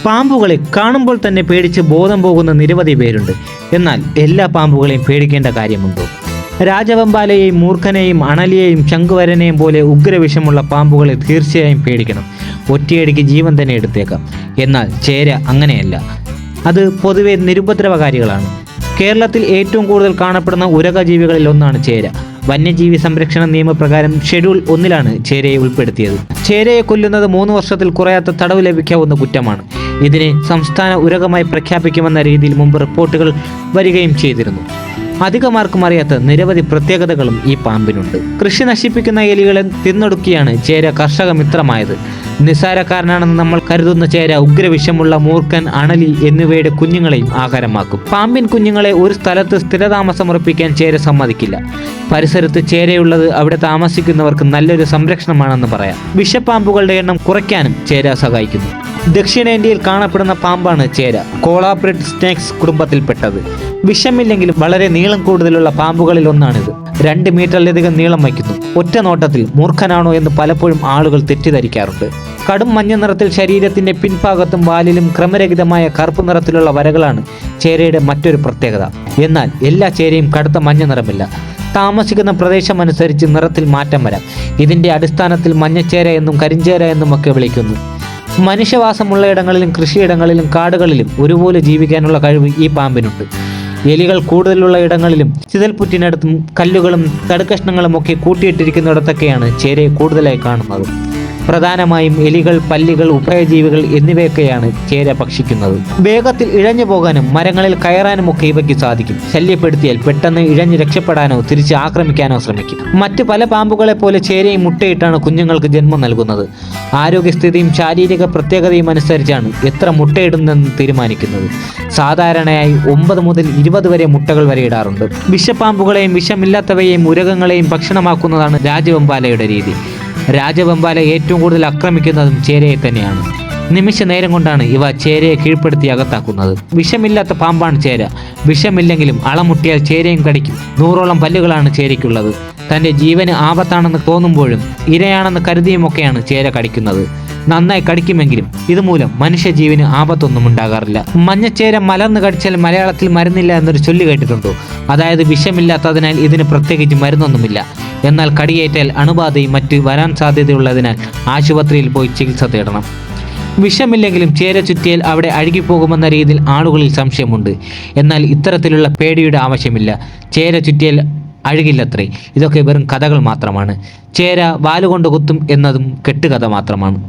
പാമ്പുകളെ കാണുമ്പോൾ തന്നെ പേടിച്ച് ബോധം പോകുന്ന നിരവധി പേരുണ്ട്. എന്നാൽ എല്ലാ പാമ്പുകളെയും പേടിക്കേണ്ട കാര്യമുണ്ടോ? രാജവെമ്പാലയെയും മൂർഖനെയും അണലിയെയും ശംഖുവരനെയും പോലെ ഉഗ്രവിഷമുള്ള പാമ്പുകളെ തീർച്ചയായും പേടിക്കണം. ഒറ്റയടിക്ക് ജീവൻ തന്നെ എടുത്തേക്കാം. എന്നാൽ ചേര അങ്ങനെയല്ല. അത് പൊതുവെ നിരുപദ്രവകാരികളാണ്. കേരളത്തിൽ ഏറ്റവും കൂടുതൽ കാണപ്പെടുന്ന ഉരകജീവികളിൽ ഒന്നാണ് ചേര. വന്യജീവി സംരക്ഷണ നിയമപ്രകാരം ഷെഡ്യൂൾ 1 ചേരയെ ഉൾപ്പെടുത്തിയത്. ചേരയെ കൊല്ലുന്നത് 3 വർഷത്തിൽ കുറയാത്ത തടവ് ലഭിക്കാവുന്ന കുറ്റമാണ്. ഇതിനെ സംസ്ഥാന ഉരകമായി പ്രഖ്യാപിക്കുമെന്ന രീതിയിൽ മുമ്പ് റിപ്പോർട്ടുകൾ വരികയും ചെയ്തിരുന്നു. അധികമാർക്കും അറിയാത്ത നിരവധി പ്രത്യേകതകളും ഈ പാമ്പിനുണ്ട്. കൃഷി നശിപ്പിക്കുന്ന എലികളെ തിന്നൊടുക്കിയാണ് ചേര കർഷക മിത്രമായത്. നിസ്സാരക്കാരനാണെന്ന് നമ്മൾ കരുതുന്ന ചേര ഉഗ്രവിഷമുള്ള മൂർഖൻ, അണലി എന്നിവയുടെ കുഞ്ഞുങ്ങളെയും ആഹാരമാക്കും. പാമ്പിൻ കുഞ്ഞുങ്ങളെ ഒരു സ്ഥലത്ത് സ്ഥിരതാമസമുറപ്പിക്കാൻ ചേര സമ്മതിക്കില്ല. പരിസരത്ത് ചേരയുള്ളത് അവിടെ താമസിക്കുന്നവർക്ക് നല്ലൊരു സംരക്ഷണമാണെന്ന് പറയാം. വിഷപ്പാമ്പുകളുടെ എണ്ണം കുറയ്ക്കാനും ചേര സഹായിക്കുന്നു. ദക്ഷിണേന്ത്യയിൽ കാണപ്പെടുന്ന പാമ്പാണ് ചേര. കോളാബ്രിഡ് സ്നേക്സ് കുടുംബത്തിൽപ്പെട്ടത്. വിഷമില്ലെങ്കിലും വളരെ നീളം കൂടുതലുള്ള പാമ്പുകളിൽ ഒന്നാണിത്. 2 മീറ്ററിലധികം നീളം വയ്ക്കുന്നു. ഒറ്റ നോട്ടത്തിൽ മൂർഖനാണോ എന്ന് പലപ്പോഴും ആളുകൾ തെറ്റിദ്ധരിക്കാറുണ്ട്. കടും മഞ്ഞ നിറത്തിൽ ശരീരത്തിന്റെ പിൻഭാഗത്തും വാലിലും ക്രമരഹിതമായ കറുപ്പ് നിറത്തിലുള്ള വരകളാണ് ചേരയുടെ മറ്റൊരു പ്രത്യേകത. എന്നാൽ എല്ലാ ചേരയും കടുത്ത മഞ്ഞ നിറമില്ല. താമസിക്കുന്ന പ്രദേശമനുസരിച്ച് നിറത്തിൽ മാറ്റം വരാം. ഇതിന്റെ അടിസ്ഥാനത്തിൽ മഞ്ഞച്ചേര എന്നും കരിഞ്ചേര എന്നും ഒക്കെ വിളിക്കുന്നു. മനുഷ്യവാസമുള്ള ഇടങ്ങളിലും കൃഷിയിടങ്ങളിലും കാടുകളിലും ഒരുപോലെ ജീവിക്കാനുള്ള കഴിവ് ഈ പാമ്പിനുണ്ട്. എലികൾ കൂടുതലുള്ള ഇടങ്ങളിലും ചിതൽപുറ്റിനടുത്തും കല്ലുകളും തടുക്കഷ്ണങ്ങളും ഒക്കെ കൂട്ടിയിട്ടിരിക്കുന്നിടത്തൊക്കെയാണ് ചേരയെ കൂടുതലായി കാണുന്നത്. പ്രധാനമായും എലികൾ, പല്ലികൾ, ഉഭയജീവികൾ എന്നിവയൊക്കെയാണ് ചേര ഭക്ഷിക്കുന്നത്. വേഗത്തിൽ ഇഴഞ്ഞു പോകാനും മരങ്ങളിൽ കയറാനും ഒക്കെ ഇവയ്ക്ക് സാധിക്കും. ശല്യപ്പെടുത്തിയാൽ പെട്ടെന്ന് ഇഴഞ്ഞ് രക്ഷപ്പെടാനോ തിരിച്ച് ആക്രമിക്കാനോ ശ്രമിക്കും. മറ്റു പല പാമ്പുകളെ പോലെ ചേരയും മുട്ടയിട്ടാണ് കുഞ്ഞുങ്ങൾക്ക് ജന്മം നൽകുന്നത്. ആരോഗ്യസ്ഥിതിയും ശാരീരിക പ്രത്യേകതയും അനുസരിച്ചാണ് എത്ര മുട്ടയിടുന്നതെന്ന് തീരുമാനിക്കുന്നത്. സാധാരണയായി 9 മുതൽ 20 വരെ മുട്ടകൾ വരെ ഇടാറുണ്ട്. വിഷപ്പാമ്പുകളെയും വിഷമില്ലാത്തവയെയും ഉരകങ്ങളെയും ഭക്ഷണമാക്കുന്നതാണ് രാജവെമ്പാലയുടെ രീതി. രാജവെമ്പാല ഏറ്റവും കൂടുതൽ ആക്രമിക്കുന്നതും ചേരയെ തന്നെയാണ്. നിമിഷ നേരം കൊണ്ടാണ് ഇവ ചേരയെ കീഴ്പ്പെടുത്തി അകത്താക്കുന്നത്. വിഷമില്ലാത്ത പാമ്പാണ് ചേര. വിഷമില്ലെങ്കിലും അളമുട്ടിയാൽ ചേരയും കടിക്കും. 100ഓളം പല്ലുകളാണ് ചേരയ്ക്കുള്ളത്. തൻ്റെ ജീവന് ആപത്താണെന്ന് തോന്നുമ്പോഴും ഇരയാണെന്ന് കരുതിയുമൊക്കെയാണ് ചേര കടിക്കുന്നത്. നന്നായി കടിക്കുമെങ്കിലും ഇതുമൂലം മനുഷ്യജീവന് ആപത്തൊന്നും ഉണ്ടാകാറില്ല. മഞ്ഞച്ചേര മലർന്ന് കടിച്ചാൽ മലയാളത്തിൽ മരുന്നില്ല എന്നൊരു ചൊല്ലി കേട്ടിട്ടുണ്ടോ? അതായത് വിഷമില്ലാത്തതിനാൽ ഇതിന് പ്രത്യേകിച്ച് മരുന്നൊന്നുമില്ല. എന്നാൽ കടിയേറ്റാൽ അണുബാധയും മറ്റ് വരാൻ സാധ്യതയുള്ളതിനാൽ ആശുപത്രിയിൽ പോയി ചികിത്സ തേടണം. വിഷമില്ലെങ്കിലും ചേര ചുറ്റിയാൽ അവിടെ അഴുകിപ്പോകുമെന്ന രീതിയിൽ ആളുകളിൽ സംശയമുണ്ട്. എന്നാൽ ഇത്തരത്തിലുള്ള പേടിയുടെ ആവശ്യമില്ല. ചേര ചുറ്റിയാൽ അഴുകില്ലത്രേ. ഇതൊക്കെ വെറും കഥകൾ മാത്രമാണ്. ചേര വാലുകൊണ്ട് കുത്തും എന്നതും കെട്ടുകഥ മാത്രമാണ്.